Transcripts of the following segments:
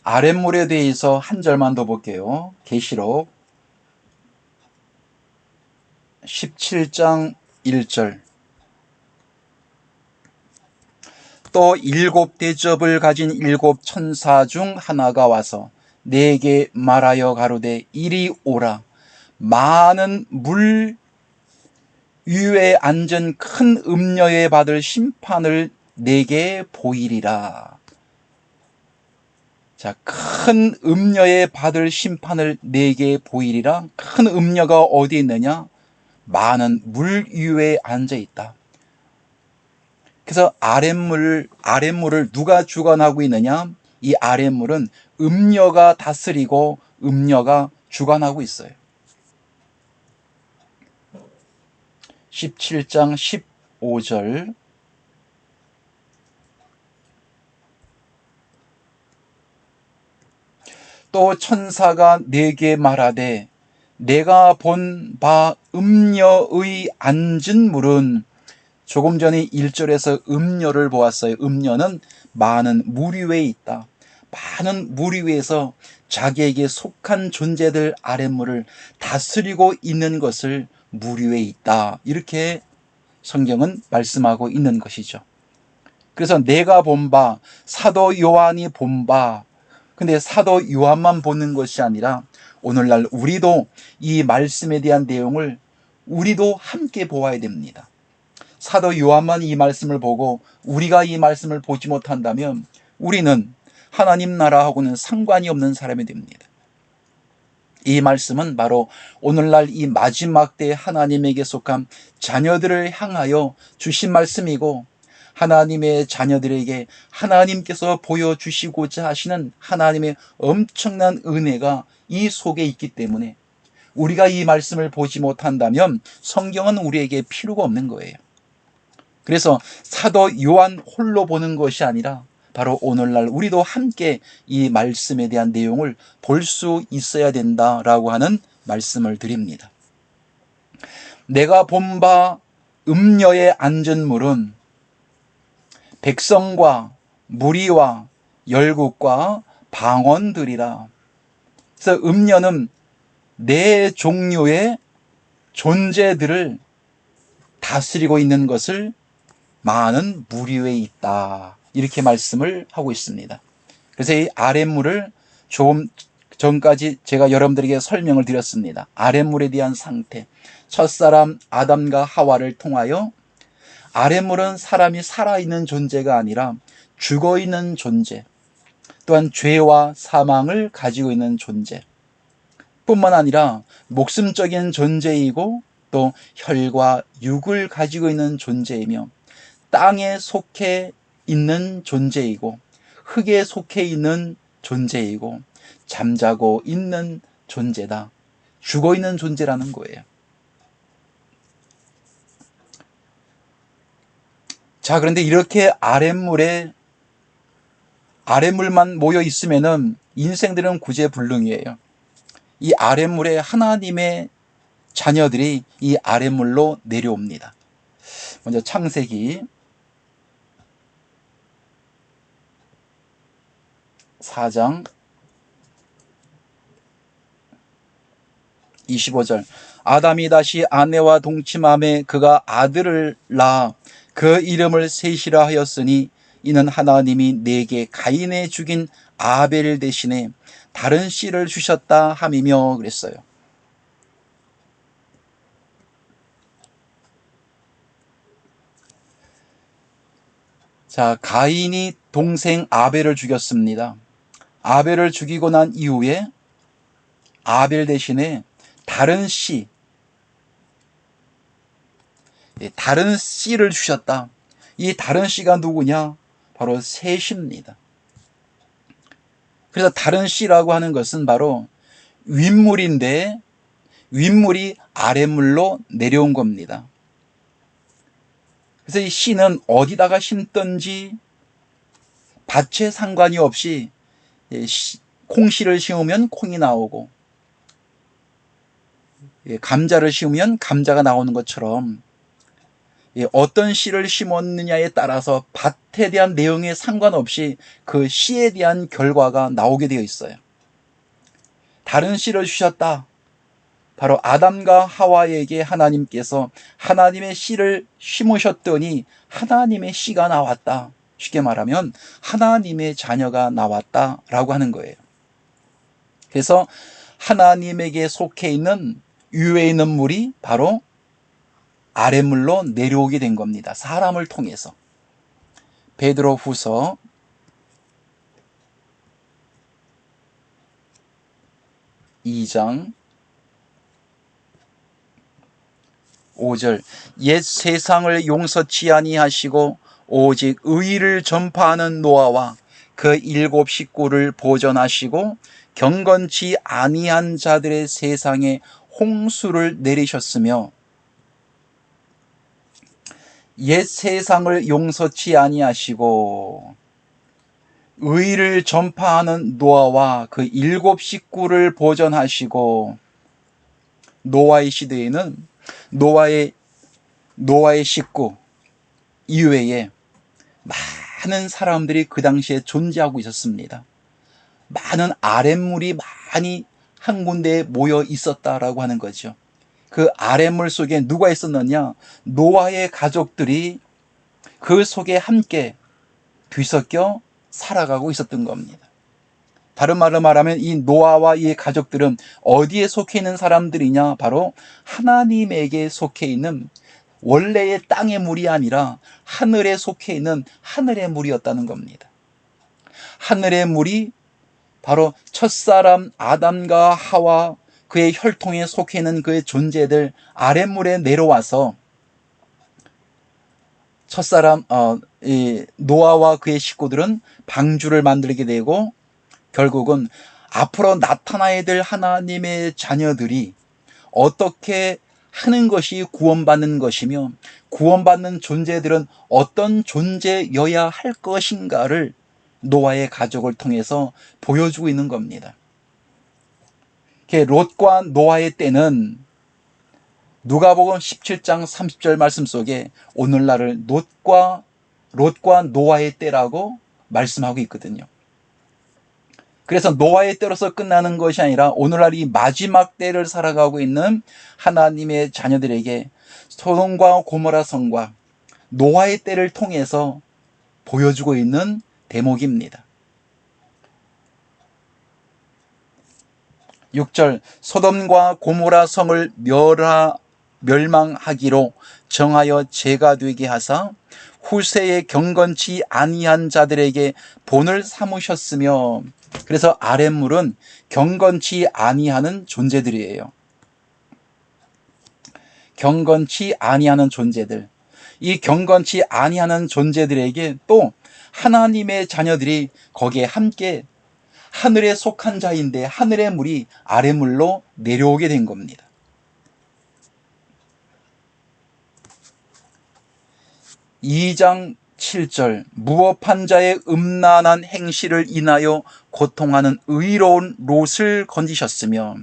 아랫물에 대해서 한 절만 더 볼게요. 계시록 17장 1절. 또 일곱 대접을 가진 일곱 천사 중 하나가 와서 내게 말하여 가로되 이리 오라. 많은 물 위에 앉은 큰 음녀에 받을 심판을 내게 보이리라. 자, 큰 음녀에 받을 심판을 내게 보이리라. 큰 음녀가 어디 있느냐? 많은 물 위에 앉아 있다. 그래서 아랫물을 누가 주관하고 있느냐? 이 아랫물은 음녀가 다스리고 음녀가 주관하고 있어요. 17장 15절. 또 천사가 내게 말하되 내가 본 바 음녀의 앉은 물은, 조금 전에 1절에서 음녀를 보았어요. 음녀는 많은 물 위에 있다. 많은 물 위에서 자기에게 속한 존재들 아랫물을 다스리고 있는 것을 물 위에 있다. 이렇게 성경은 말씀하고 있는 것이죠. 그래서 내가 본 바, 사도 요한이 본 바, 근데 사도 요한만 보는 것이 아니라 오늘날 우리도 이 말씀에 대한 내용을 우리도 함께 보아야 됩니다. 사도 요한만 이 말씀을 보고 우리가 이 말씀을 보지 못한다면 우리는 하나님 나라하고는 상관이 없는 사람이 됩니다. 이 말씀은 바로 오늘날 이 마지막 때 하나님에게 속한 자녀들을 향하여 주신 말씀이고, 하나님의 자녀들에게 하나님께서 보여주시고자 하시는 하나님의 엄청난 은혜가 이 속에 있기 때문에 우리가 이 말씀을 보지 못한다면 성경은 우리에게 필요가 없는 거예요. 그래서 사도 요한 홀로 보는 것이 아니라 바로 오늘날 우리도 함께 이 말씀에 대한 내용을 볼 수 있어야 된다라고 하는 말씀을 드립니다. 내가 본 바 음녀에 앉은 물은 백성과 무리와 열국과 방언들이라. 그래서 음녀는 네 종류의 존재들을 다스리고 있는 것을 많은 물 위에 있다. 이렇게 말씀을 하고 있습니다. 그래서 이 아랫물을 조금 전까지 제가 여러분들에게 설명을 드렸습니다. 아랫물에 대한 상태. 첫사람 아담과 하와를 통하여 아랫물은 사람이 살아있는 존재가 아니라 죽어있는 존재, 또한 죄와 사망을 가지고 있는 존재 뿐만 아니라 목숨적인 존재이고 또 혈과 육을 가지고 있는 존재이며 땅에 속해 있는 존재이고 흙에 속해 있는 존재이고 잠자고 있는 존재다. 죽어 있는 존재라는 거예요. 자, 그런데 이렇게 아랫물만 모여 있으면은 인생들은 구제불능이에요. 이 아랫물에 하나님의 자녀들이 이 아랫물로 내려옵니다. 먼저 창세기 4장 25절. 아담이 다시 아내와 동침함에 그가 아들을 낳아 그 이름을 셋이라 하였으니 이는 하나님이 내게 가인의 죽인 아벨 대신에 다른 씨를 주셨다 함이며 그랬어요. 자, 가인이 동생 아벨을 죽였습니다. 아벨을 죽이고 난 이후에 아벨 대신에 다른 씨, 다른 씨를 주셨다. 이 다른 씨가 누구냐? 바로 셋입니다. 그래서 다른 씨라고 하는 것은 바로 윗물인데 윗물이 아랫물로 내려온 겁니다. 그래서 이 씨는 어디다가 심든지 밭에 상관이 없이 콩씨를 심으면 콩이 나오고 감자를 심으면 감자가 나오는 것처럼 어떤 씨를 심었느냐에 따라서 밭에 대한 내용에 상관없이 그 씨에 대한 결과가 나오게 되어 있어요. 다른 씨를 주셨다. 바로 아담과 하와에게 하나님께서 하나님의 씨를 심으셨더니 하나님의 씨가 나왔다. 쉽게 말하면 하나님의 자녀가 나왔다라고 하는 거예요. 그래서 하나님에게 속해 있는 위에 있는 물이 바로 아랫물로 내려오게 된 겁니다. 사람을 통해서. 베드로후서 2장 5절 옛 세상을 용서치 아니하시고 오직 의를 전파하는 노아와 그 7 식구를 보전하시고 경건치 아니한 자들의 세상에 홍수를 내리셨으며 옛 세상을 용서치 아니하시고 의를 전파하는 노아와 그 7 식구를 보전하시고 노아의 시대에는 노아의 식구 이외에 많은 사람들이 그 당시에 존재하고 있었습니다. 많은 아랫물이 많이 한 군데에 모여 있었다라고 하는 거죠. 그 아랫물 속에 누가 있었느냐? 노아의 가족들이 그 속에 함께 뒤섞여 살아가고 있었던 겁니다. 다른 말로 말하면 이 노아와 이 가족들은 어디에 속해 있는 사람들이냐? 바로 하나님에게 속해 있는 원래의 땅의 물이 아니라 하늘에 속해 있는 하늘의 물이었다는 겁니다. 하늘의 물이 바로 첫사람 아담과 하와 그의 혈통에 속해 있는 그의 존재들 아랫물에 내려와서 첫사람 노아와 그의 식구들은 방주를 만들게 되고 결국은 앞으로 나타나야 될 하나님의 자녀들이 어떻게 하는 것이 구원받는 것이며 구원받는 존재들은 어떤 존재여야 할 것인가를 노아의 가족을 통해서 보여주고 있는 겁니다. 롯과 노아의 때는 누가복음 17장 30절 말씀 속에 오늘날을 롯과 노아의 때라고 말씀하고 있거든요. 그래서 노아의 때로서 끝나는 것이 아니라 오늘날 이 마지막 때를 살아가고 있는 하나님의 자녀들에게 소돔과 고모라 성과 노아의 때를 통해서 보여주고 있는 대목입니다. 6절 소돔과 고모라 성을 멸망하기로 정하여 죄가 되게 하사 후세에 경건치 아니한 자들에게 본을 삼으셨으며 그래서 아랫물은 경건치 아니하는 존재들이에요. 경건치 아니하는 존재들. 이 경건치 아니하는 존재들에게 또 하나님의 자녀들이 거기에 함께 하늘에 속한 자인데 하늘의 물이 아랫물로 내려오게 된 겁니다. 2장 7절 무업한 자의 음란한 행실을 인하여 고통하는 의로운 롯을 건지셨으며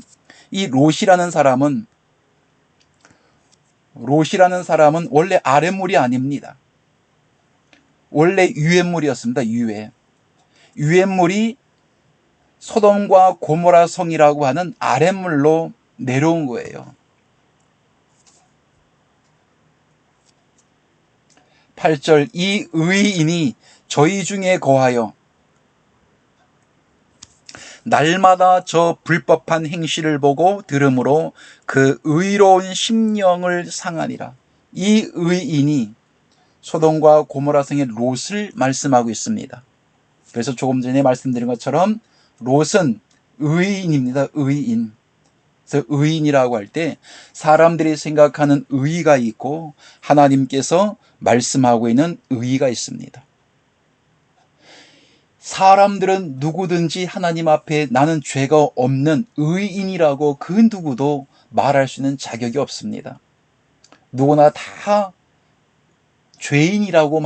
이 롯이라는 사람은 원래 아랫물이 아닙니다. 원래 유엔물이었습니다. 유엔물이 소돔과 고모라 성이라고 하는 아랫물로 내려온 거예요. 8절 이 의인이 저희 중에 거하여 날마다 저 불법한 행실을 보고 들음으로 그 의로운 심령을 상하니라. 이 의인이 소돔과 고모라 성의 롯을 말씀하고 있습니다. 그래서 조금 전에 말씀드린 것처럼 롯은 의인입니다. 의인. 그래서 의인이라고 할 때 사람들이 생각하는 의의가 있고 하나님께서 말씀하고 있는 의의가 있습니다. 사람들은 누구든지 하나님 앞에 나는 죄가 없는 의인이라고 그 누구도 말할 수 있는 자격이 없습니다. 누구나 다 죄인이라고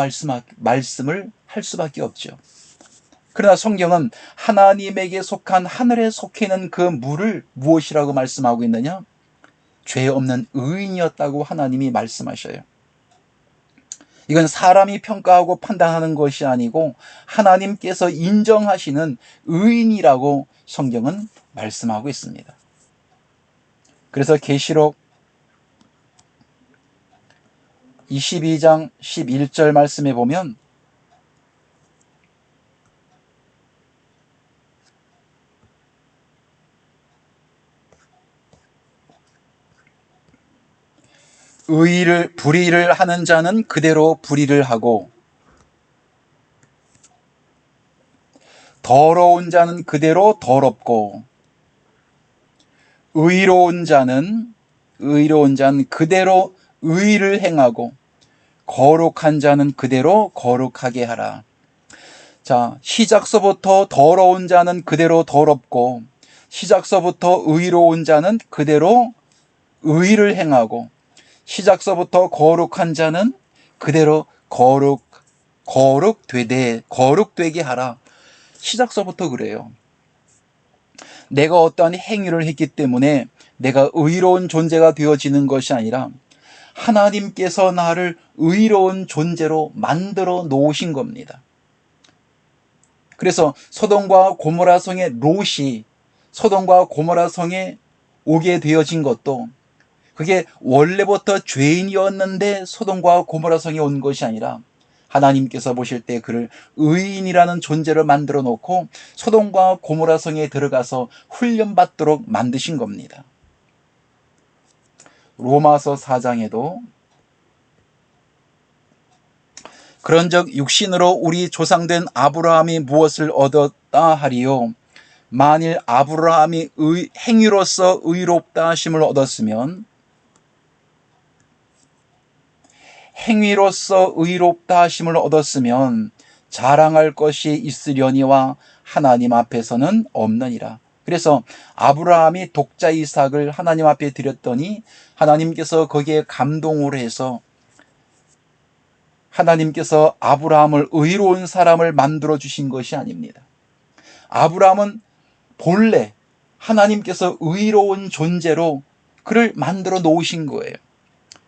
말씀을 할 수밖에 없죠. 그러나 성경은 하나님에게 속한 하늘에 속해 있는 그 물을 무엇이라고 말씀하고 있느냐? 죄 없는 의인이었다고 하나님이 말씀하셔요. 이건 사람이 평가하고 판단하는 것이 아니고 하나님께서 인정하시는 의인이라고 성경은 말씀하고 있습니다. 그래서 계시록 22장 11절 말씀에 보면 불의를 하는 자는 그대로 불의를 하고 더러운 자는 그대로 더럽고 의로운 자는 그대로 의를 행하고 거룩한 자는 그대로 거룩하게 하라. 자, 시작서부터 더러운 자는 그대로 더럽고 시작서부터 의로운 자는 그대로 의를 행하고 시작서부터 거룩한 자는 그대로 거룩되게 하라. 시작서부터 그래요. 내가 어떠한 행위를 했기 때문에 내가 의로운 존재가 되어지는 것이 아니라 하나님께서 나를 의로운 존재로 만들어 놓으신 겁니다. 그래서 소돔과 고모라 성의 롯이 소돔과 고모라 성에 오게 되어진 것도 그게 원래부터 죄인이었는데 소돔과 고모라 성에 온 것이 아니라 하나님께서 보실 때 그를 의인이라는 존재를 만들어 놓고 소돔과 고모라 성에 들어가서 훈련받도록 만드신 겁니다. 로마서 4장에도 그런즉 육신으로 우리 조상된 아브라함이 무엇을 얻었다 하리요? 만일 아브라함이 행위로서 의롭다 하심을 얻었으면 자랑할 것이 있으려니와 하나님 앞에서는 없느니라. 그래서 아브라함이 독자 이삭을 하나님 앞에 드렸더니 하나님께서 거기에 감동을 해서 하나님께서 아브라함을 의로운 사람을 만들어 주신 것이 아닙니다. 아브라함은 본래 하나님께서 의로운 존재로 그를 만들어 놓으신 거예요.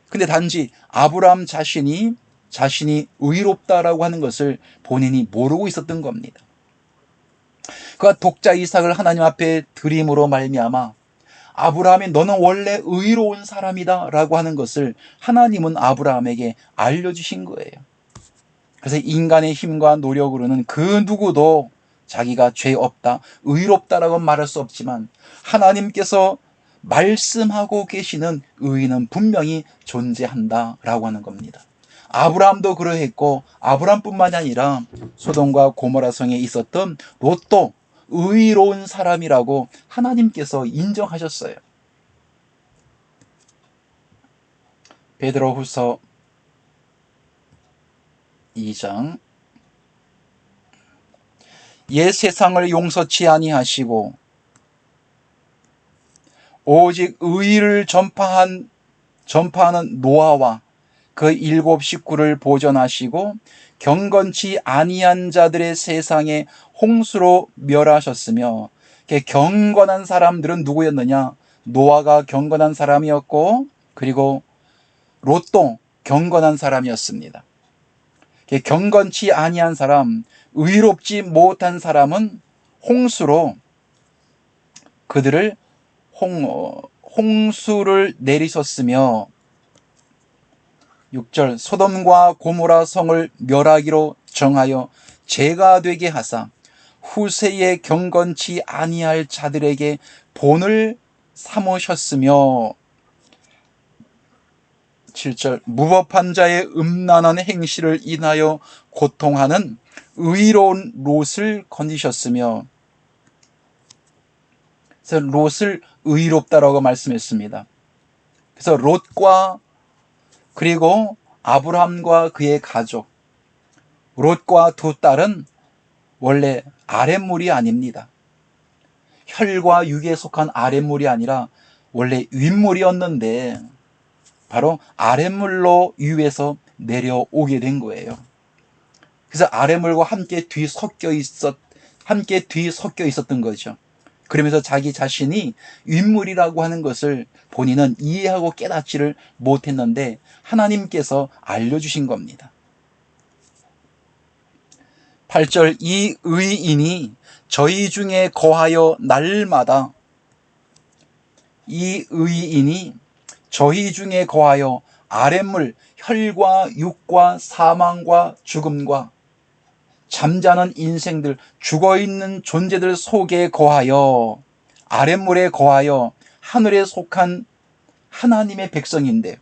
근데 단지 아브라함 자신이 의롭다라고 하는 것을 본인이 모르고 있었던 겁니다. 그가 독자 이삭을 하나님 앞에 드림으로 말미암아 아브라함이 너는 원래 의로운 사람이다 라고 하는 것을 하나님은 아브라함에게 알려주신 거예요. 그래서 인간의 힘과 노력으로는 그 누구도 자기가 죄 없다, 의롭다라고 말할 수 없지만 하나님께서 말씀하고 계시는 의인은 분명히 존재한다라고 하는 겁니다. 아브라함도 그러했고 아브라함뿐만이 아니라 소돔과 고모라 성에 있었던 롯도 의로운 사람이라고 하나님께서 인정하셨어요. 베드로후서 2장 옛 세상을 용서치 아니하시고 오직 의를 전파하는 노아와 그 7 식구를 보존하시고 경건치 아니한 자들의 세상에 홍수로 멸하셨으며, 경건한 사람들은 누구였느냐? 노아가 경건한 사람이었고 그리고 롯도 경건한 사람이었습니다. 경건치 아니한 사람, 의롭지 못한 사람은 홍수로 그들을 홍수를 내리셨으며 6절 소돔과 고모라 성을 멸하기로 정하여 죄가 되게 하사 후세에 경건치 아니할 자들에게 본을 삼으셨으며 7절 무법한 자의 음란한 행실을 인하여 고통하는 의로운 롯을 건지셨으며, 그래서 롯을 의롭다라고 말씀했습니다. 그래서 롯과 그리고 아브라함과 그의 가족, 롯과 두 딸은 원래 아랫물이 아닙니다. 혈과 육에 속한 아랫물이 아니라 원래 윗물이었는데 바로 아랫물로 위에서 내려오게 된 거예요. 그래서 아랫물과 함께 뒤섞여 있었던 거죠. 그러면서 자기 자신이 윗물이라고 하는 것을 본인은 이해하고 깨닫지를 못했는데 하나님께서 알려주신 겁니다. 8절 이 의인이 저희 중에 거하여 날마다 이 의인이 저희 중에 거하여 아랫물 혈과 육과 사망과 죽음과 잠자는 인생들 죽어있는 존재들 속에 거하여 아랫물에 거하여 하늘에 속한 하나님의 백성인데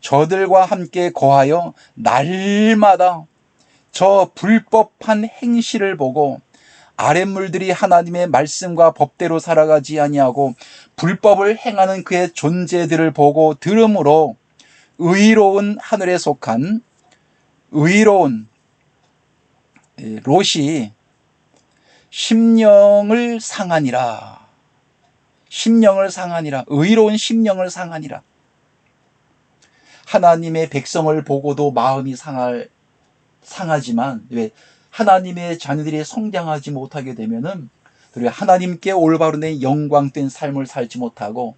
저들과 함께 거하여 날마다 저 불법한 행실을 보고 아랫물들이 하나님의 말씀과 법대로 살아가지 아니하고 불법을 행하는 그의 존재들을 보고 들음으로 의로운 하늘에 속한 의로운 롯이 심령을 상하니라. 심령을 상하니라. 의로운 심령을 상하니라. 하나님의 백성을 보고도 마음이 상하지만 왜 하나님의 자녀들이 성장하지 못하게 되면은 하나님께 올바른 영광된 삶을 살지 못하고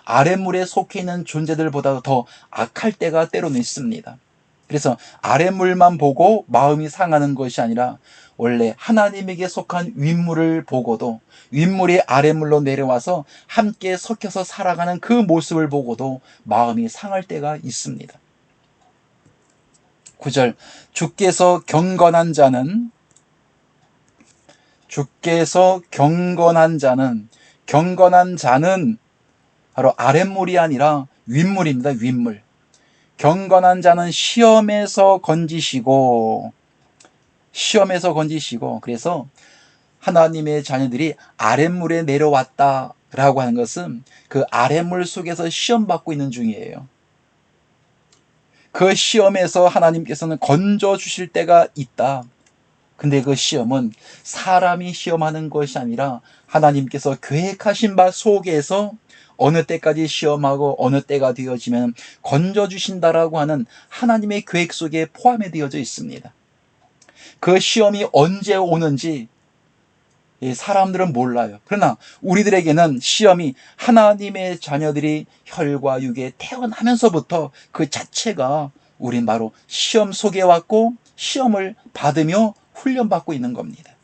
아랫물에 속해 있는 존재들보다 더 악할 때가 때로는 있습니다. 그래서 아랫물만 보고 마음이 상하는 것이 아니라 원래 하나님에게 속한 윗물을 보고도 윗물이 아랫물로 내려와서 함께 섞여서 살아가는 그 모습을 보고도 마음이 상할 때가 있습니다. 9절 주께서 경건한 자는 바로 아랫물이 아니라 윗물입니다. 윗물. 경건한 자는 시험에서 건지시고 그래서 하나님의 자녀들이 아랫물에 내려왔다라고 하는 것은 그 아랫물 속에서 시험받고 있는 중이에요. 그 시험에서 하나님께서는 건져주실 때가 있다. 근데 그 시험은 사람이 시험하는 것이 아니라 하나님께서 계획하신 바 속에서 어느 때까지 시험하고 어느 때가 되어지면 건져주신다라고 하는 하나님의 계획 속에 포함이 되어져 있습니다. 그 시험이 언제 오는지 사람들은 몰라요. 그러나 우리들에게는 시험이 하나님의 자녀들이 혈과 육에 태어나면서부터 그 자체가 우린 바로 시험 속에 왔고 시험을 받으며 훈련받고 있는 겁니다.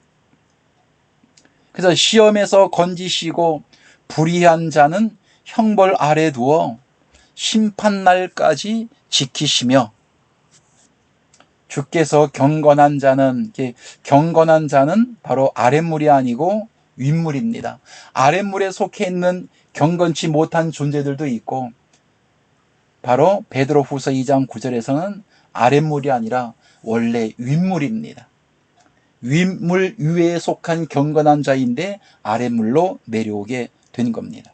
그래서 시험에서 건지시고 불의한 자는 형벌 아래 두어 심판날까지 지키시며 주께서 경건한 자는 바로 아랫물이 아니고 윗물입니다. 아랫물에 속해 있는 경건치 못한 존재들도 있고 바로 베드로후서 2장 9절에서는 아랫물이 아니라 원래 윗물입니다. 윗물 위에 속한 경건한 자인데 아랫물로 내려오게 된 겁니다.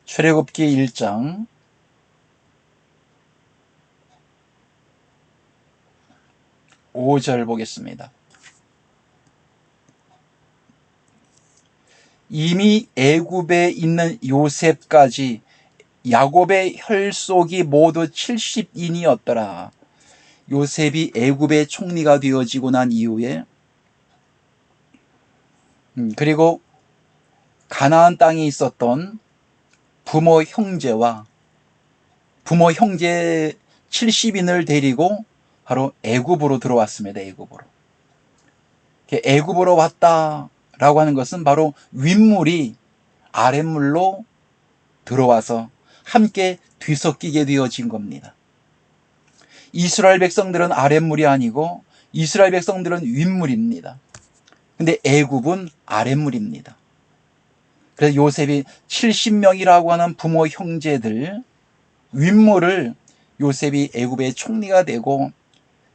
출애굽기 1장 5절 보겠습니다. 이미 애굽에 있는 요셉까지 야곱의 혈속이 모두 70인이었더라. 요셉이 애굽의 총리가 되어지고 난 이후에 그리고 가나안 땅에 있었던 부모 형제 70인을 데리고 바로 애굽으로 들어왔습니다. 애굽으로 왔다라고 하는 것은 바로 윗물이 아랫물로 들어와서 함께 뒤섞이게 되어진 겁니다. 이스라엘 백성들은 아랫물이 아니고 이스라엘 백성들은 윗물입니다. 근데 애굽은 아랫물입니다. 그래서 요셉이 70명이라고 하는 부모 형제들 윗물을 요셉이 애굽의 총리가 되고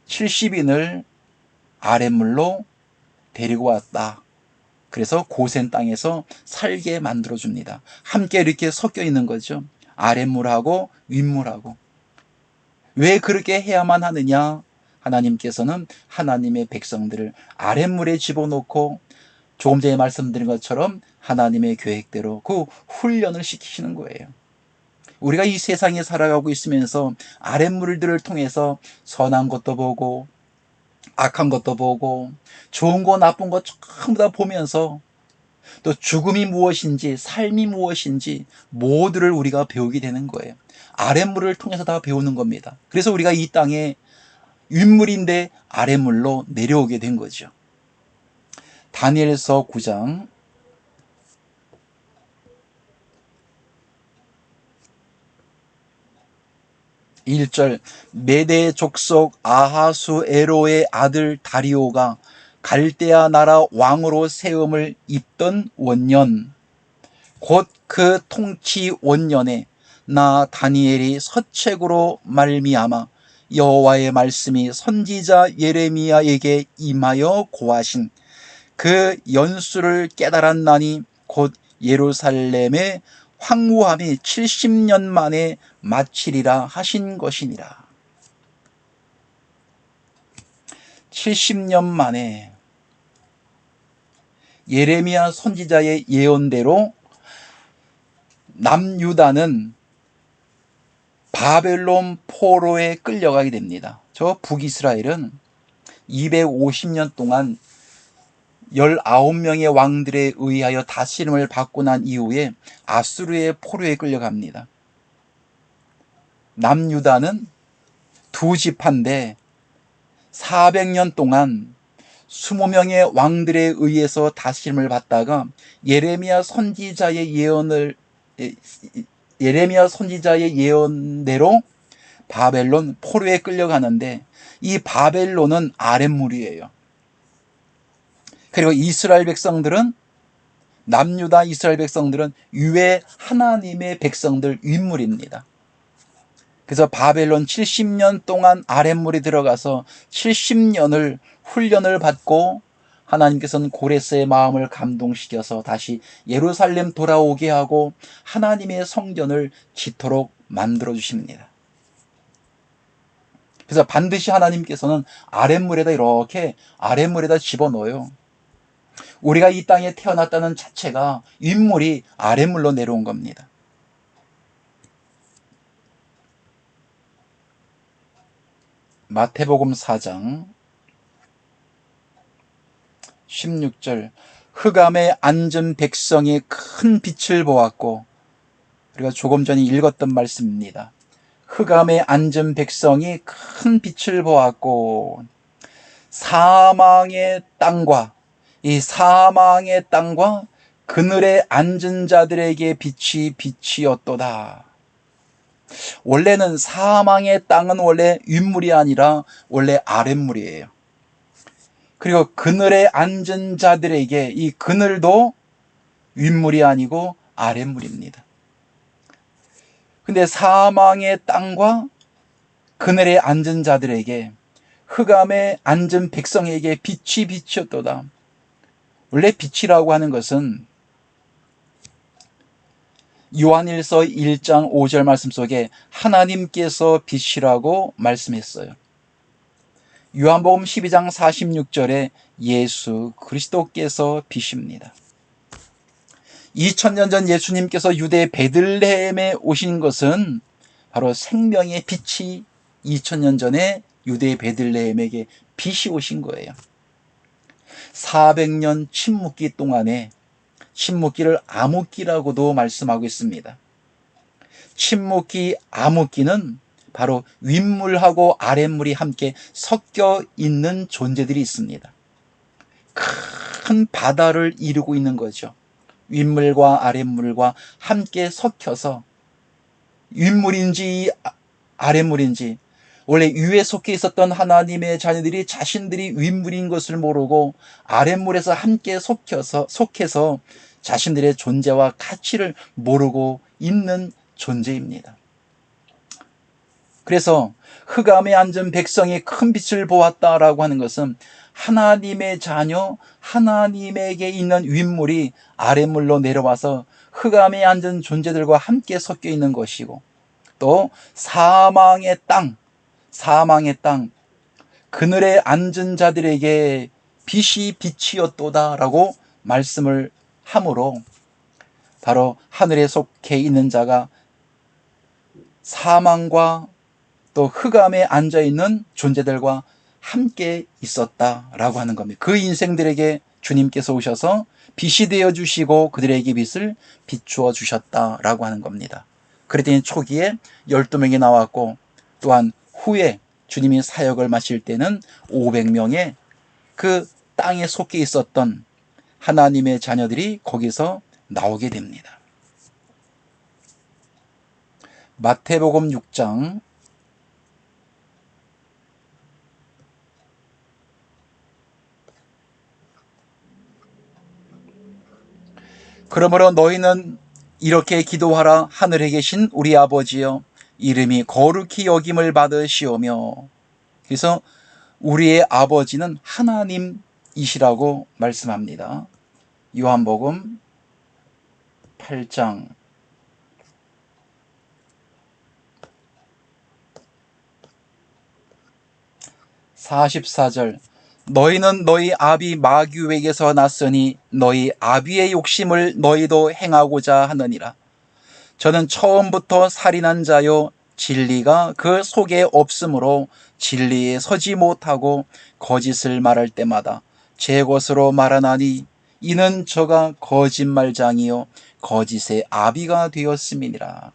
70인을 아랫물로 데리고 왔다. 그래서 고센 땅에서 살게 만들어줍니다. 함께 이렇게 섞여 있는 거죠. 아랫물하고 윗물하고. 왜 그렇게 해야만 하느냐? 하나님께서는 하나님의 백성들을 아랫물에 집어넣고 조금 전에 말씀드린 것처럼 하나님의 계획대로 그 훈련을 시키시는 거예요. 우리가 이 세상에 살아가고 있으면서 아랫물들을 통해서 선한 것도 보고 악한 것도 보고 좋은 거 나쁜 거 전부 다 보면서 또 죽음이 무엇인지 삶이 무엇인지 모두를 우리가 배우게 되는 거예요. 아랫물을 통해서 다 배우는 겁니다. 그래서 우리가 이 땅에 윗물인데 아랫물로 내려오게 된 거죠. 다니엘서 9장 1절, 메대 족속 아하수에로의 아들 다리오가 갈대아 나라 왕으로 세움을 입던 원년, 곧 그 통치 원년에 나 다니엘이 서책으로 말미암아 여호와의 말씀이 선지자 예레미야에게 임하여 고하신 그 연수를 깨달았나니 곧 예루살렘의 황무함이 70년 만에 마치리라 하신 것이니라. 70년 만에 예레미야 선지자의 예언대로 남유다는 바벨론 포로에 끌려가게 됩니다. 저 북이스라엘은 250년 동안 19명의 왕들에 의하여 다스림을 받고 난 이후에 아수르의 포로에 끌려갑니다. 남유다는 두 지파인데 400년 동안 20명의 왕들에 의해서 다스림을 받다가 예레미야 선지자의 예언대로 바벨론 포로에 끌려가는데, 이 바벨론은 아랫물이에요. 그리고 이스라엘 백성들은, 남유다 이스라엘 백성들은 위에 하나님의 백성들 윗물입니다. 그래서 바벨론 70년 동안 아랫물에 들어가서 70년을 훈련을 받고 하나님께서는 고레스의 마음을 감동시켜서 다시 예루살렘 돌아오게 하고 하나님의 성전을 짓도록 만들어 주십니다. 그래서 반드시 하나님께서는 아랫물에다 이렇게 아랫물에다 집어넣어요. 우리가 이 땅에 태어났다는 자체가 윗물이 아랫물로 내려온 겁니다. 마태복음 4장 16절, 흑암에 앉은 백성이 큰 빛을 보았고, 우리가 조금 전에 읽었던 말씀입니다. 흑암에 앉은 백성이 큰 빛을 보았고, 사망의 땅과 그늘에 앉은 자들에게 빛이 빛이었도다. 원래는 사망의 땅은 원래 윗물이 아니라 원래 아랫물이에요. 그리고 그늘에 앉은 자들에게, 이 그늘도 윗물이 아니고 아랫물입니다. 근데 사망의 땅과 그늘에 앉은 자들에게, 흑암에 앉은 백성에게 빛이 빛이었도다. 원래 빛이라고 하는 것은 요한일서 1장 5절 말씀 속에 하나님께서 빛이라고 말씀했어요. 요한복음 12장 46절에 예수 그리스도께서 빛입니다. 2000년 전 예수님께서 유대 베들레헴에 오신 것은 바로 생명의 빛이 2000년 전에 유대 베들레헴에게 빛이 오신 거예요. 400년 침묵기 동안에, 침묵기를 암흑기라고도 말씀하고 있습니다. 침묵기, 암흑기는 바로 윗물하고 아랫물이 함께 섞여 있는 존재들이 있습니다. 큰 바다를 이루고 있는 거죠. 윗물과 아랫물과 함께 섞여서 윗물인지 아랫물인지, 원래 위에 속해 있었던 하나님의 자녀들이 자신들이 윗물인 것을 모르고 아랫물에서 함께 속해서 자신들의 존재와 가치를 모르고 있는 존재입니다. 그래서 흑암에 앉은 백성이 큰 빛을 보았다라고 하는 것은 하나님의 자녀, 하나님에게 있는 윗물이 아랫물로 내려와서 흑암에 앉은 존재들과 함께 섞여 있는 것이고, 또 사망의 땅, 그늘에 앉은 자들에게 빛이 빛이었도다라고 말씀을 함으로, 바로 하늘에 속해 있는 자가 사망과 또 흑암에 앉아있는 존재들과 함께 있었다라고 하는 겁니다. 그 인생들에게 주님께서 오셔서 빛이 되어 주시고 그들에게 빛을 비추어 주셨다라고 하는 겁니다. 그랬더니 초기에 12명이 나왔고, 또한 후에 주님이 사역을 마칠 때는 500명의 그 땅에 속해 있었던 하나님의 자녀들이 거기서 나오게 됩니다. 마태복음 6장 '그러므로 너희는 이렇게 기도하라. 하늘에 계신 우리 아버지여, 이름이 거룩히 여김을 받으시오며.' 그래서 우리의 아버지는 하나님이시라고 말씀합니다. 요한복음 8장 44절, 너희는 너희 아비 마귀에게서 났으니 너희 아비의 욕심을 너희도 행하고자 하느니라. 저는 처음부터 살인한 자요 진리가 그 속에 없으므로 진리에 서지 못하고 거짓을 말할 때마다 제 것으로 말하나니 이는 저가 거짓말장이요 거짓의 아비가 되었음이니라.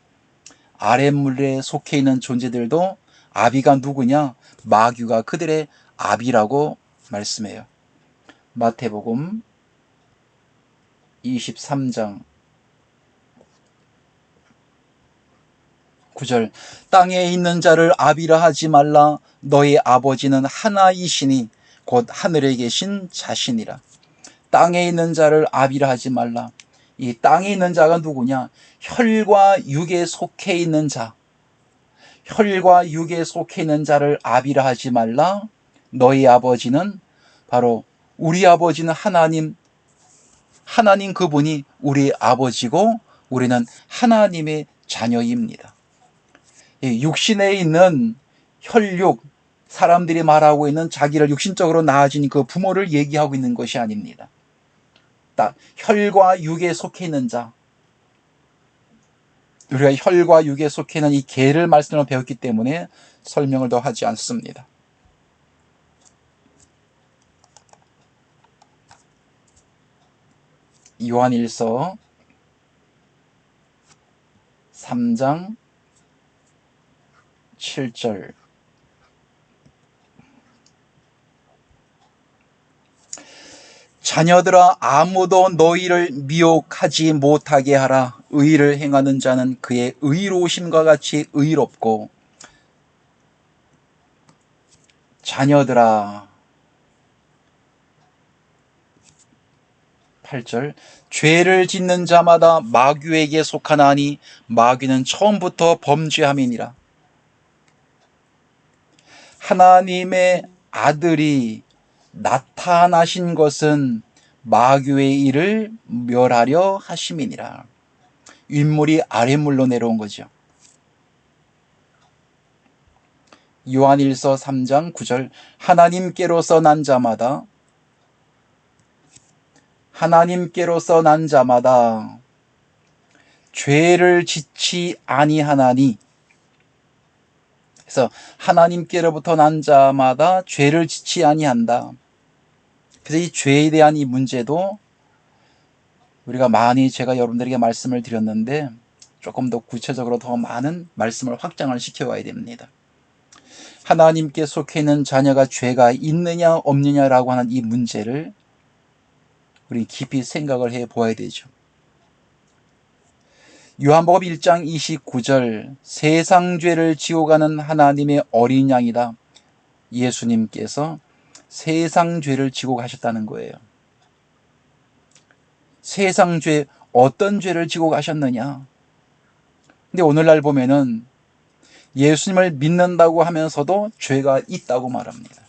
아랫물에 속해 있는 존재들도 아비가 누구냐? 마귀가 그들의 아비라고 말씀해요. 마태복음 23장 9절, 땅에 있는 자를 아비라 하지 말라. 너희 아버지는 하나이시니 곧 하늘에 계신 자신이라. 땅에 있는 자를 아비라 하지 말라. 이 땅에 있는 자가 누구냐? 혈과 육에 속해 있는 자. 혈과 육에 속해 있는 자를 아비라 하지 말라. 너희 아버지는 바로 우리 아버지는 하나님 그분이 우리 아버지고 우리는 하나님의 자녀입니다. 육신에 있는 혈육, 사람들이 말하고 있는 자기를 육신적으로 낳아진 그 부모를 얘기하고 있는 것이 아닙니다. 딱 혈과 육에 속해 있는 자, 우리가 혈과 육에 속해 있는 이 계를 말씀을 배웠기 때문에 설명을 더 하지 않습니다. 요한일서 3장 7절, 자녀들아 아무도 너희를 미혹하지 못하게 하라. 의를 행하는 자는 그의 의로우심과 같이 의롭고, 자녀들아 8절, 죄를 짓는 자마다 마귀에게 속하나니 마귀는 처음부터 범죄함이니라. 하나님의 아들이 나타나신 것은 마귀의 일을 멸하려 하심이니라. 윗물이 아랫물로 내려온 거죠. 요한일서 3장 9절, 하나님께로서 난 자마다 죄를 짓지 아니하나니. 그래서 하나님께로부터 난 자마다 죄를 짓지 아니한다. 그래서 이 죄에 대한 이 문제도 우리가 많이 제가 여러분들에게 말씀을 드렸는데 조금 더 구체적으로 더 많은 말씀을 확장을 시켜가야 됩니다. 하나님께 속해 있는 자녀가 죄가 있느냐 없느냐라고 하는 이 문제를 우리 깊이 생각을 해 보아야 되죠. 요한복음 1장 29절, 세상 죄를 지고 가는 하나님의 어린 양이다. 예수님께서 세상 죄를 지고 가셨다는 거예요. 세상 죄, 어떤 죄를 지고 가셨느냐? 근데 오늘날 보면은 예수님을 믿는다고 하면서도 죄가 있다고 말합니다.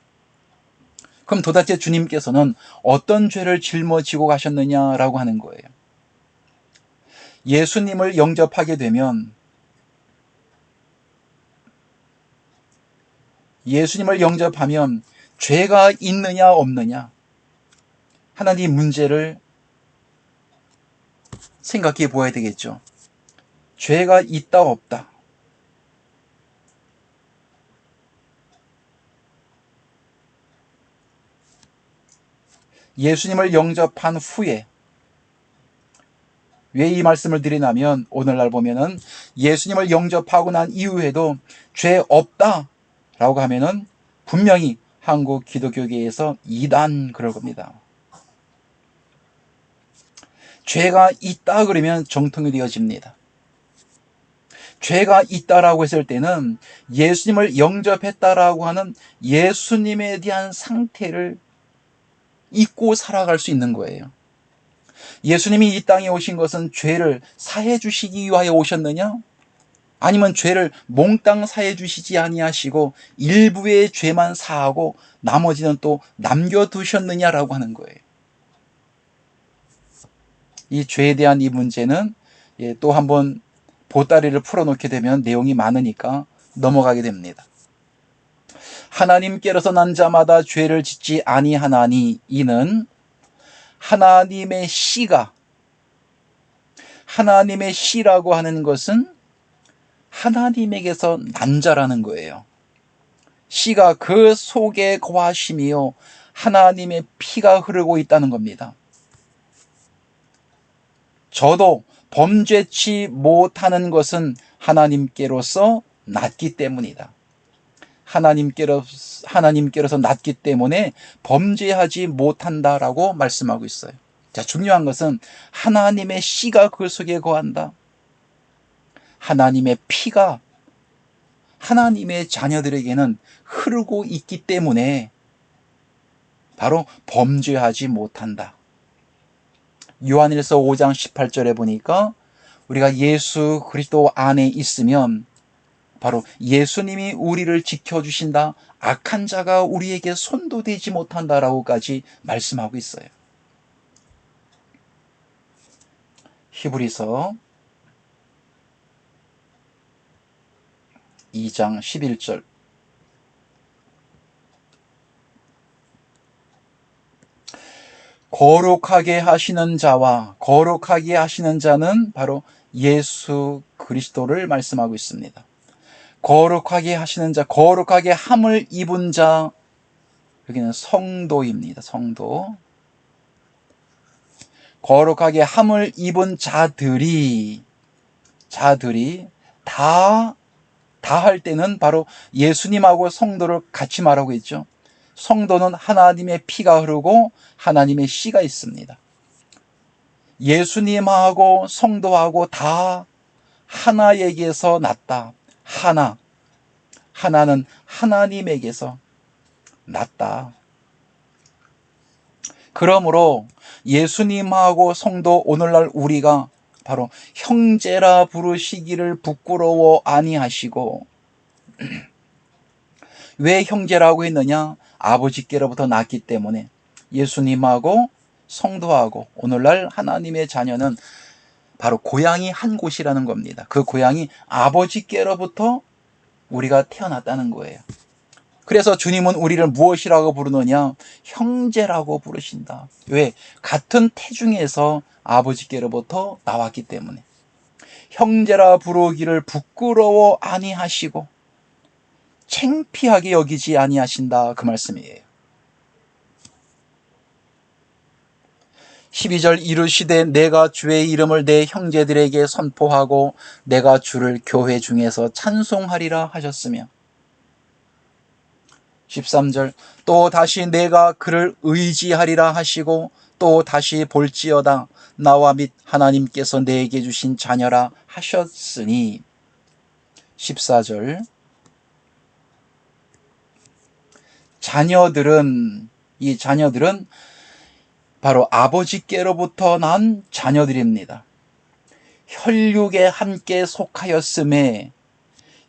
그럼 도대체 주님께서는 어떤 죄를 짊어지고 가셨느냐라고 하는 거예요. 예수님을 영접하게 되면, 예수님을 영접하면 죄가 있느냐 없느냐 하는 이 문제를 생각해 보아야 되겠죠. 죄가 있다 없다. 예수님을 영접한 후에, 왜 이 말씀을 드리냐면 오늘날 보면은 예수님을 영접하고 난 이후에도 죄 없다라고 하면은 분명히 한국 기독교계에서 이단 그럴 겁니다. 죄가 있다 그러면 정통이 되어집니다. 죄가 있다라고 했을 때는 예수님을 영접했다라고 하는 예수님에 대한 상태를 잊고 살아갈 수 있는 거예요. 예수님이 이 땅에 오신 것은 죄를 사해 주시기 위하여 오셨느냐? 아니면 죄를 몽땅 사해 주시지 아니하시고 일부의 죄만 사하고 나머지는 또 남겨두셨느냐라고 하는 거예요. 이 죄에 대한 이 문제는 또 한번 보따리를 풀어놓게 되면 내용이 많으니까 넘어가게 됩니다. 하나님께로서 난 자마다 죄를 짓지 아니하나니 이는 하나님의 씨라고 하는 것은 하나님에게서 난 자라는 거예요. 씨가 그 속에 거하심이요 하나님의 피가 흐르고 있다는 겁니다. 저도 범죄치 못하는 것은 하나님께로서 났기 때문이다. 하나님께로서 났기 때문에 범죄하지 못한다라고 말씀하고 있어요. 자, 중요한 것은 하나님의 씨가 그 속에 거한다. 하나님의 피가 하나님의 자녀들에게는 흐르고 있기 때문에 바로 범죄하지 못한다. 요한일서 5장 18절에 보니까 우리가 예수 그리스도 안에 있으면 바로 예수님이 우리를 지켜주신다. 악한 자가 우리에게 손도 대지 못한다라고까지 말씀하고 있어요. 히브리서 2장 11절 거룩하게 하시는 자는 바로 예수 그리스도를 말씀하고 있습니다. 거룩하게 하시는 자, 거룩하게 함을 입은 자, 여기는 성도입니다. 성도. 거룩하게 함을 입은 자들이 다 할 때는 바로 예수님하고 성도를 같이 말하고 있죠. 성도는 하나님의 피가 흐르고 하나님의 씨가 있습니다. 예수님하고 성도하고 다 하나에게서 났다. 하나는 하나님에게서 났다. 그러므로 예수님하고 성도 오늘날 우리가 바로 형제라 부르시기를 부끄러워 아니하시고 왜 형제라고 했느냐? 아버지께로부터 났기 때문에 예수님하고 성도하고 오늘날 하나님의 자녀는 바로 고향이 한 곳이라는 겁니다. 그 고향이 아버지께로부터 우리가 태어났다는 거예요. 그래서 주님은 우리를 무엇이라고 부르느냐? 형제라고 부르신다. 왜? 같은 태중에서 아버지께로부터 나왔기 때문에. 형제라 부르기를 부끄러워 아니하시고 창피하게 여기지 아니하신다. 그 말씀이에요. 12절 이르시되 내가 주의 이름을 내 형제들에게 선포하고 내가 주를 교회 중에서 찬송하리라 하셨으며 13절 또 다시 내가 그를 의지하리라 하시고 또 다시 볼지어다 나와 및 하나님께서 내게 주신 자녀라 하셨으니 14절 이 자녀들은 바로 아버지께로부터 난 자녀들입니다. 혈육에 함께 속하였음에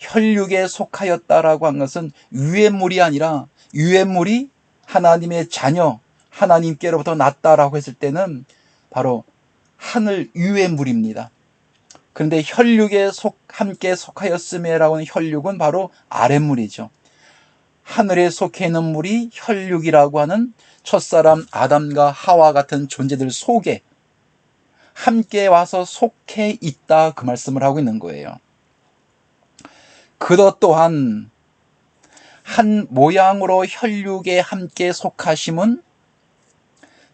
혈육에 속하였다라고 한 것은 유해물이 아니라 유해물이 하나님의 자녀, 하나님께로부터 났다라고 했을 때는 바로 하늘 유해물입니다. 그런데 혈육에 함께 속하였음에라고 하는 혈육은 바로 아랫물이죠. 하늘에 속해 있는 물이 혈육이라고 하는 첫사람 아담과 하와 같은 존재들 속에 함께 와서 속해 있다 그 말씀을 하고 있는 거예요. 그것 또한 한 모양으로 혈육에 함께 속하심은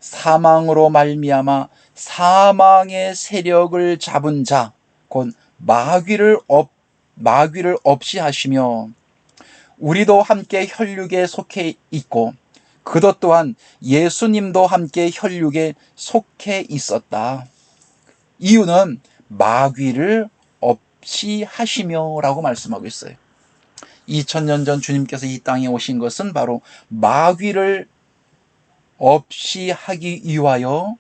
사망으로 말미암아 사망의 세력을 잡은 자 곧 마귀를 없이 하시며 우리도 함께 혈육에 속해 있고 그도 또한 예수님도 함께 혈육에 속해 있었다. 이유는 마귀를 없이 하시며 라고 말씀하고 있어요. 2000년 전 주님께서 이 땅에 오신 것은 바로 마귀를 없이 하기 위하여,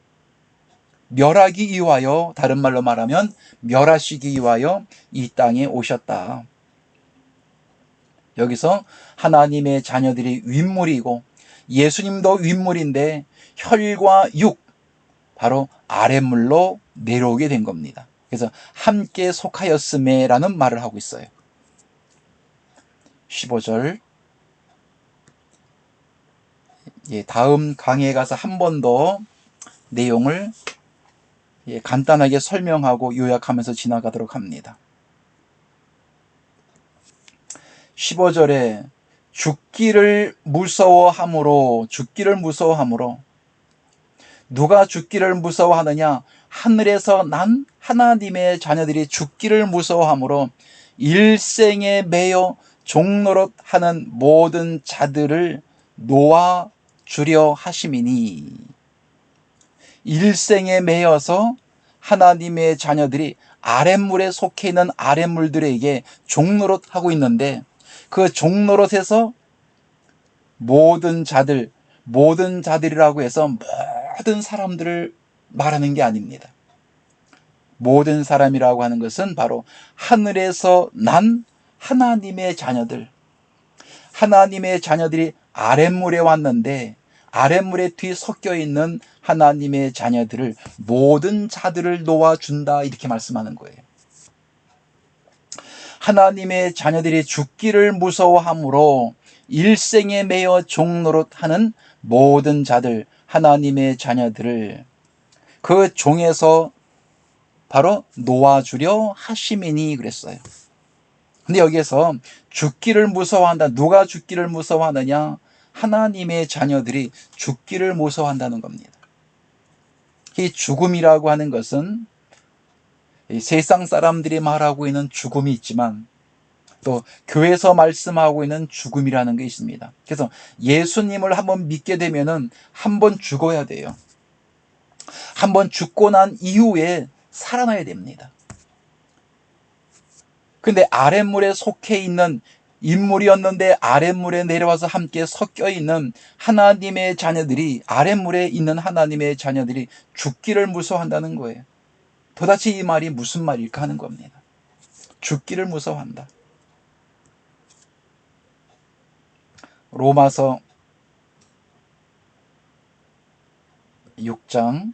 멸하기 위하여, 다른 말로 말하면 멸하시기 위하여 이 땅에 오셨다. 여기서 하나님의 자녀들이 윗물이고 예수님도 윗물인데 혈과 육, 바로 아랫물로 내려오게 된 겁니다. 그래서 함께 속하였음에 라는 말을 하고 있어요. 15절. 다음 강의에 가서 한 번 더 내용을 간단하게 설명하고 요약하면서 지나가도록 합니다. 15절에 죽기를 무서워함으로 누가 죽기를 무서워하느냐? 하늘에서 난 하나님의 자녀들이 죽기를 무서워함으로 일생에 매여 종노릇하는 모든 자들을 놓아주려 하심이니. 일생에 매여서 하나님의 자녀들이 아랫물에 속해 있는 아랫물들에게 종노릇하고 있는데 그 종노릇에서 모든 자들이라고 해서 모든 사람들을 말하는 게 아닙니다. 모든 사람이라고 하는 것은 바로 하늘에서 난 하나님의 자녀들이 아랫물에 왔는데 아랫물에 뒤 섞여 있는 하나님의 자녀들을, 모든 자들을 놓아준다, 이렇게 말씀하는 거예요. 하나님의 자녀들이 죽기를 무서워함으로 일생에 매여 종노릇하는 모든 자들, 하나님의 자녀들을 그 종에서 바로 놓아주려 하심이니 그랬어요. 근데 여기에서 죽기를 무서워한다. 누가 죽기를 무서워하느냐? 하나님의 자녀들이 죽기를 무서워한다는 겁니다. 이 죽음이라고 하는 것은 세상 사람들이 말하고 있는 죽음이 있지만 또 교회에서 말씀하고 있는 죽음이라는 게 있습니다. 그래서 예수님을 한번 믿게 되면은 한번 죽어야 돼요. 한번 죽고 난 이후에 살아나야 됩니다. 근데 아랫물에 속해 있는 인물이었는데 아랫물에 내려와서 함께 섞여 있는 하나님의 자녀들이, 아랫물에 있는 하나님의 자녀들이 죽기를 무서워한다는 거예요. 도대체 이 말이 무슨 말일까 하는 겁니다. 죽기를 무서워한다. 로마서 6장.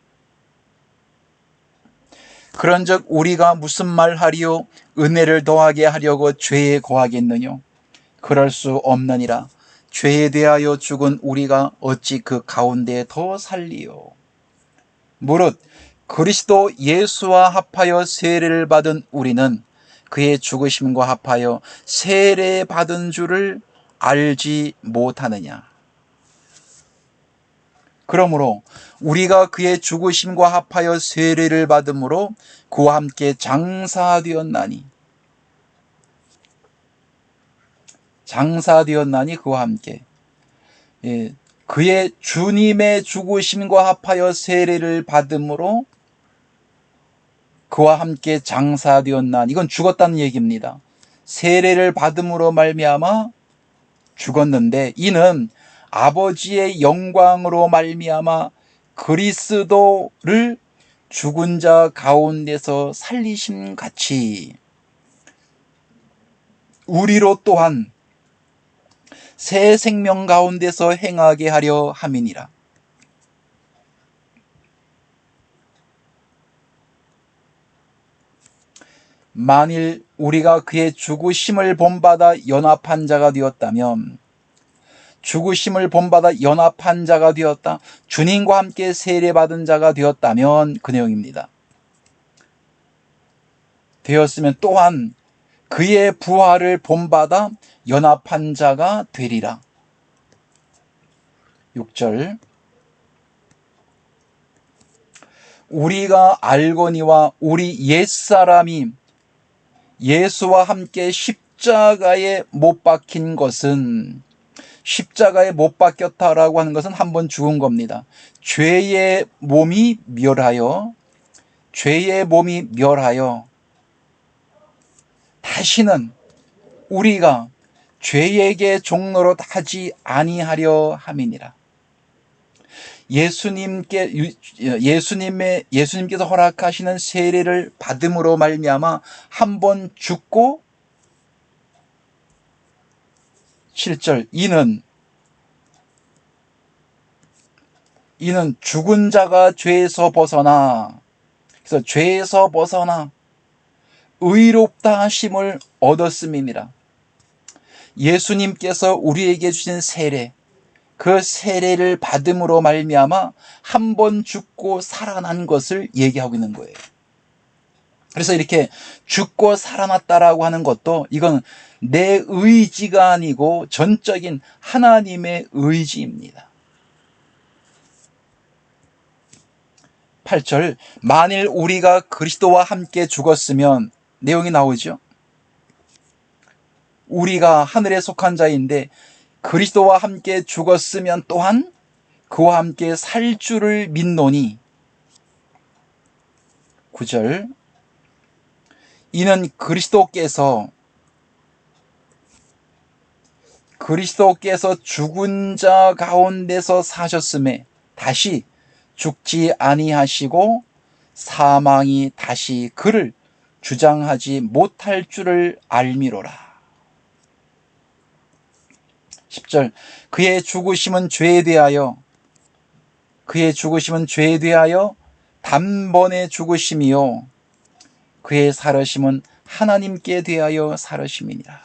그런즉 우리가 무슨 말하리요? 은혜를 더하게 하려고 죄에 거하겠느냐? 그럴 수 없느니라. 죄에 대하여 죽은 우리가 어찌 그 가운데 더 살리요? 무릇 그리스도 예수와 합하여 세례를 받은 우리는 그의 죽으심과 합하여 세례 받은 줄을 알지 못하느냐? 그러므로 우리가 그의 죽으심과 합하여 세례를 받음으로 그와 함께 장사되었나니 그와 함께, 그의 주님의 죽으심과 합하여 세례를 받음으로 그와 함께 장사되었나니, 이건 죽었다는 얘기입니다. 세례를 받음으로 말미암아 죽었는데 이는 아버지의 영광으로 말미암아 그리스도를 죽은 자 가운데서 살리심 같이 우리로 또한 새 생명 가운데서 행하게 하려 함이니라. 만일 우리가 그의 죽으심을 본받아 연합한 자가 되었다면, 주님과 함께 세례받은 자가 되었다면, 그 내용입니다. 되었으면 또한 그의 부활을 본받아 연합한 자가 되리라. 6절. 우리가 알거니와 우리 옛사람이 예수와 함께 십자가에 못 박힌 것은, 십자가에 못 박혔다라고 하는 것은 한 번 죽은 겁니다. 죄의 몸이 멸하여 다시는 우리가 죄에게 종노릇 하지 아니하려 함이니라. 예수님께서 허락하시는 세례를 받음으로 말미암아 한 번 죽고, 7절, 이는 죽은 자가 죄에서 벗어나, 그래서 죄에서 벗어나 의롭다 하심을 얻었음이니라. 예수님께서 우리에게 주신 세례, 그 세례를 받음으로 말미암아 한 번 죽고 살아난 것을 얘기하고 있는 거예요. 그래서 이렇게 죽고 살아났다라고 하는 것도, 이건 내 의지가 아니고 전적인 하나님의 의지입니다. 8절, 만일 우리가 그리스도와 함께 죽었으면, 내용이 나오죠. 우리가 하늘에 속한 자인데 그리스도와 함께 죽었으면 또한 그와 함께 살 줄을 믿노니. 9절, 이는 그리스도께서 죽은 자 가운데서 사셨음에 다시 죽지 아니하시고 사망이 다시 그를 주장하지 못할 줄을 알미로라. 10절, 그의 죽으심은 죄에 대하여 단번에 죽으심이요 그의 살으심은 하나님께 대하여 살으심이니라.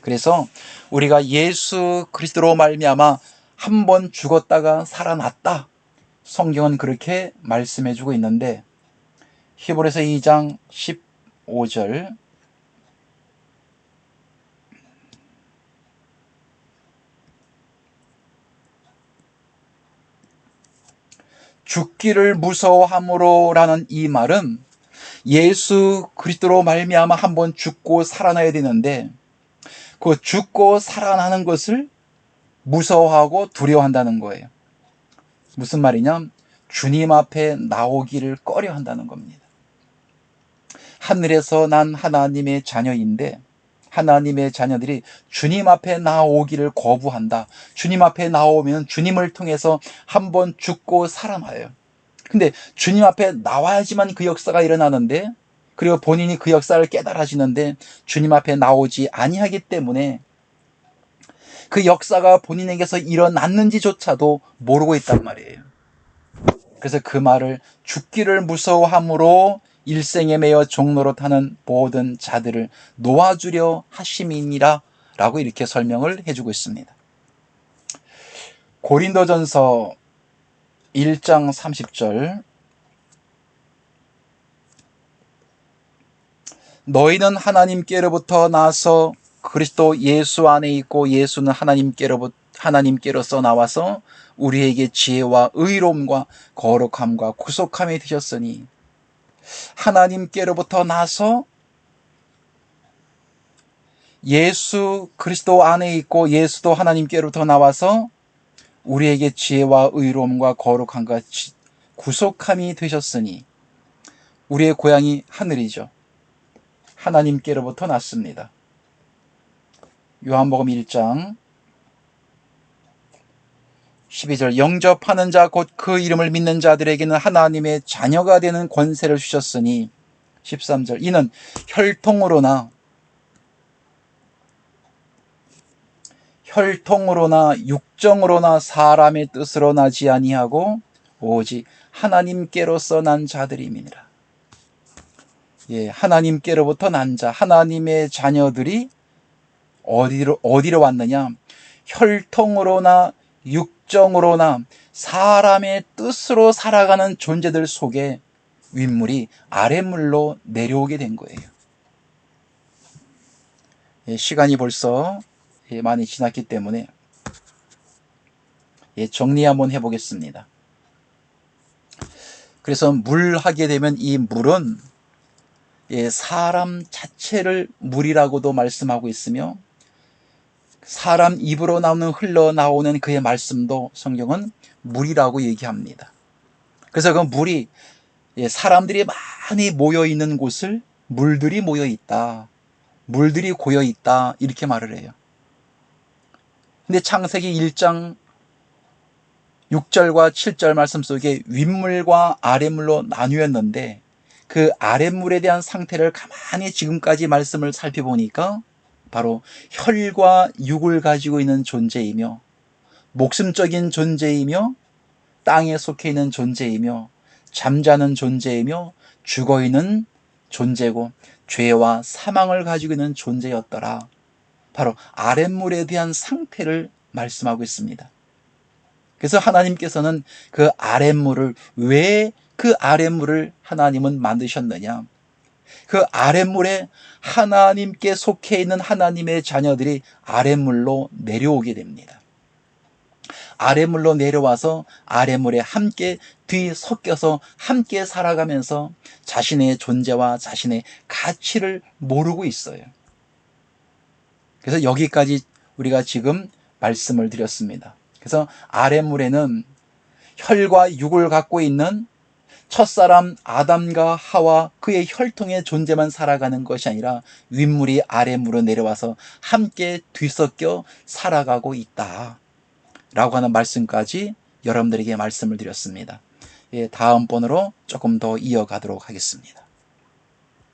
그래서 우리가 예수 그리스도로 말미암아 한 번 죽었다가 살아났다, 성경은 그렇게 말씀해 주고 있는데, 히브리서 2장 15절, 죽기를 무서워함으로라는 이 말은 예수 그리스도로 말미암아 한 번 죽고 살아나야 되는데, 그 죽고 살아나는 것을 무서워하고 두려워한다는 거예요. 무슨 말이냐? 주님 앞에 나오기를 꺼려한다는 겁니다. 하늘에서 난 하나님의 자녀인데, 하나님의 자녀들이 주님 앞에 나오기를 거부한다. 주님 앞에 나오면 주님을 통해서 한 번 죽고 살아나요. 근데 주님 앞에 나와야지만 그 역사가 일어나는데, 그리고 본인이 그 역사를 깨달아지는데 주님 앞에 나오지 아니하기 때문에 그 역사가 본인에게서 일어났는지조차도 모르고 있단 말이에요. 그래서 그 말을 죽기를 무서워함으로 일생에 매여 종노릇하는 모든 자들을 놓아주려 하심이니라 라고 이렇게 설명을 해주고 있습니다. 고린도전서 1장 30절, 너희는 하나님께로부터 나서 그리스도 예수 안에 있고 예수는 하나님께로서 나와서 우리에게 지혜와 의로움과 거룩함과 구속함이 되셨으니, 하나님께로부터 나서 예수 그리스도 안에 있고 예수도 하나님께로부터 나와서 우리에게 지혜와 의로움과 거룩함과 구속함이 되셨으니, 우리의 고향이 하늘이죠. 하나님께로부터 났습니다. 요한복음 1장 12절, 영접하는 자 곧 그 이름을 믿는 자들에게는 하나님의 자녀가 되는 권세를 주셨으니. 13절, 이는 혈통으로나 육정으로나 사람의 뜻으로 나지 아니하고 오직 하나님께로서 난 자들임이니라. 하나님께로부터 난 자, 하나님의 자녀들이 어디로 왔느냐? 혈통으로나 육정으로나 사람의 뜻으로 살아가는 존재들 속에 윗물이 아랫물로 내려오게 된 거예요. 시간이 벌써 많이 지났기 때문에 정리 한번 해보겠습니다. 그래서 물 하게 되면 이 물은 사람 자체를 물이라고도 말씀하고 있으며 사람 입으로 흘러나오는 그의 말씀도 성경은 물이라고 얘기합니다. 그래서 그 물이 사람들이 많이 모여 있는 곳을 물들이 모여 있다, 물들이 고여 있다, 이렇게 말을 해요. 근데 창세기 1장 6절과 7절 말씀 속에 윗물과 아랫물로 나뉘었는데 그 아랫물에 대한 상태를 가만히 지금까지 말씀을 살펴보니까 바로 혈과 육을 가지고 있는 존재이며 목숨적인 존재이며 땅에 속해 있는 존재이며 잠자는 존재이며 죽어있는 존재고 죄와 사망을 가지고 있는 존재였더라. 바로 아랫물에 대한 상태를 말씀하고 있습니다. 그래서 하나님께서는 그 아랫물을, 왜 그 아랫물을 하나님은 만드셨느냐? 그 아랫물에 하나님께 속해 있는 하나님의 자녀들이 아랫물로 내려오게 됩니다. 아랫물로 내려와서 아랫물에 함께 뒤섞여서 함께 살아가면서 자신의 존재와 자신의 가치를 모르고 있어요. 그래서 여기까지 우리가 지금 말씀을 드렸습니다. 그래서 아랫물에는 혈과 육을 갖고 있는 첫사람 아담과 하와 그의 혈통의 존재만 살아가는 것이 아니라 윗물이 아랫물로 내려와서 함께 뒤섞여 살아가고 있다 라고 하는 말씀까지 여러분들에게 말씀을 드렸습니다. 다음번으로 조금 더 이어가도록 하겠습니다.